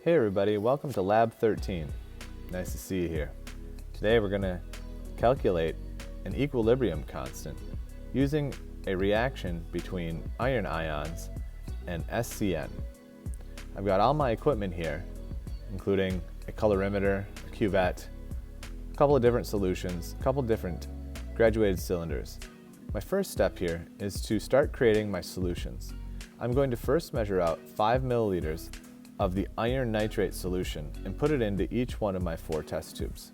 Hey everybody, welcome to Lab 13. Nice to see you here. Today we're going to calculate an equilibrium constant using a reaction between iron ions and SCN. I've got all my equipment here, including a colorimeter, a cuvette, a couple of different solutions, a couple of different graduated cylinders. My first step here is to start creating my solutions. I'm going to first measure out 5 milliliters of the iron nitrate solution and put it into each one of my 4 test tubes.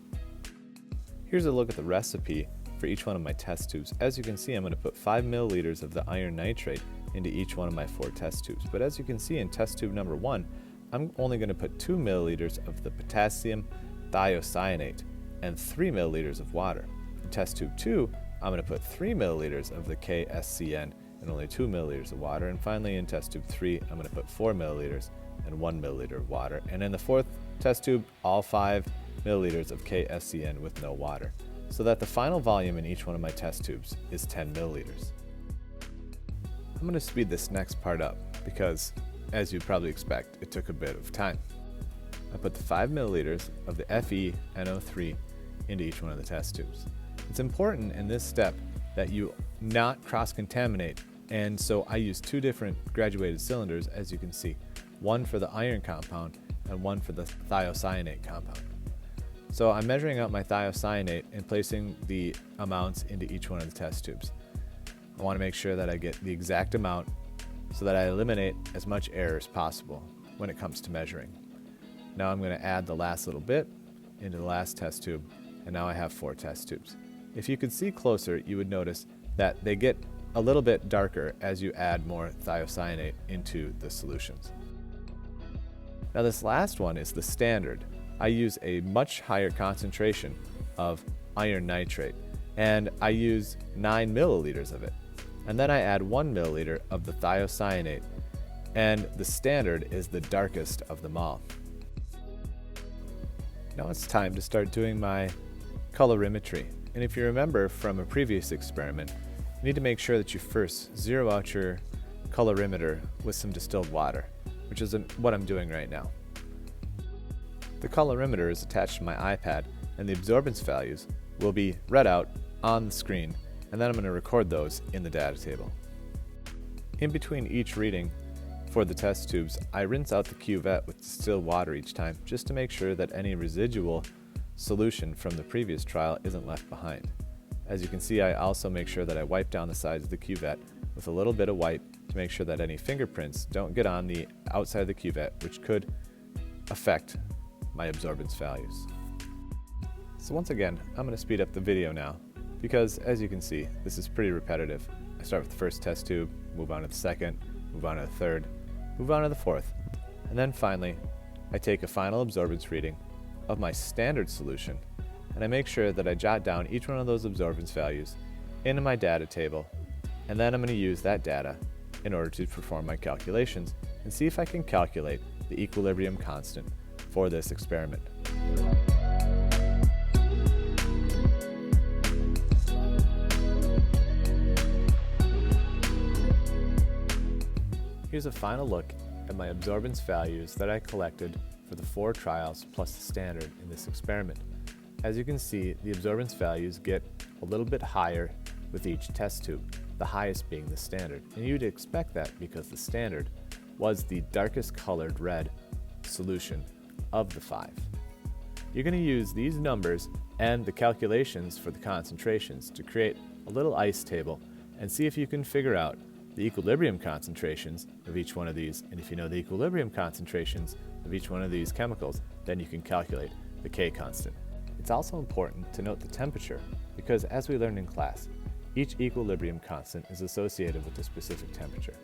Here's a look at the recipe for each one of my test tubes. As you can see, I'm going to put 5 milliliters of the iron nitrate into each one of my 4 test tubes. But as you can see in test tube number 1, I'm only going to put 2 milliliters of the potassium thiocyanate and 3 milliliters of water. In test tube 2, I'm going to put 3 milliliters of the KSCN and only 2 milliliters of water. And finally in test tube 3, I'm going to put 4 milliliters and 1 milliliter of water. And in the 4th test tube, all 5 milliliters of KSCN with no water, so that the final volume in each one of my test tubes is 10 milliliters. I'm going to speed this next part up because, as you'd probably expect, it took a bit of time. I put the 5 milliliters of the FeNO3 into each one of the test tubes. It's important in this step that you not cross-contaminate, and so I use 2 different graduated cylinders, as you can see, one for the iron compound and one for the thiocyanate compound. So I'm measuring out my thiocyanate and placing the amounts into each one of the test tubes. I want to make sure that I get the exact amount so that I eliminate as much error as possible when it comes to measuring. Now I'm going to add the last little bit into the last test tube, and now I have 4 test tubes. If you could see closer, you would notice that they get a little bit darker as you add more thiocyanate into the solutions. Now this last one is the standard. I use a much higher concentration of iron nitrate, and I use 9 milliliters of it. And then I add 1 milliliter of the thiocyanate, and the standard is the darkest of them all. Now it's time to start doing my colorimetry. And if you remember from a previous experiment, you need to make sure that you first zero out your colorimeter with some distilled water, which is what I'm doing right now. The colorimeter is attached to my iPad, and the absorbance values will be read out on the screen, and then I'm going to record those in the data table. In between each reading for the test tubes, I rinse out the cuvette with distilled water each time, just to make sure that any residual solution from the previous trial isn't left behind. As you can see, I also make sure that I wipe down the sides of the cuvette with a little bit of wipe to make sure that any fingerprints don't get on the outside of the cuvette, which could affect my absorbance values. So once again, I'm going to speed up the video now because, as you can see, this is pretty repetitive. I start with the first test tube, move on to the second, move on to the third, move on to the fourth, and then finally I take a final absorbance reading of my standard solution, and I make sure that I jot down each one of those absorbance values into my data table, and then I'm going to use that data in order to perform my calculations and see if I can calculate the equilibrium constant for this experiment. Here's a final look at my absorbance values that I collected for the 4 trials plus the standard in this experiment. As you can see, the absorbance values get a little bit higher with each test tube, the highest being the standard. And you'd expect that because the standard was the darkest colored red solution of the 5. You're going to use these numbers and the calculations for the concentrations to create a little ice table and see if you can figure out the equilibrium concentrations of each one of these. And if you know the equilibrium concentrations of each one of these chemicals, then you can calculate the K constant. It's also important to note the temperature because, as we learned in class, each equilibrium constant is associated with a specific temperature.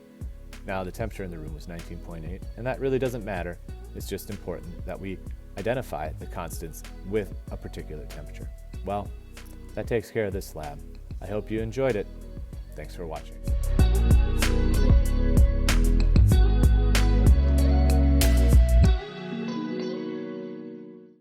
Now, the temperature in the room was 19.8, and that really doesn't matter. It's just important that we identify the constants with a particular temperature. Well, that takes care of this lab. I hope you enjoyed it. Thanks for watching.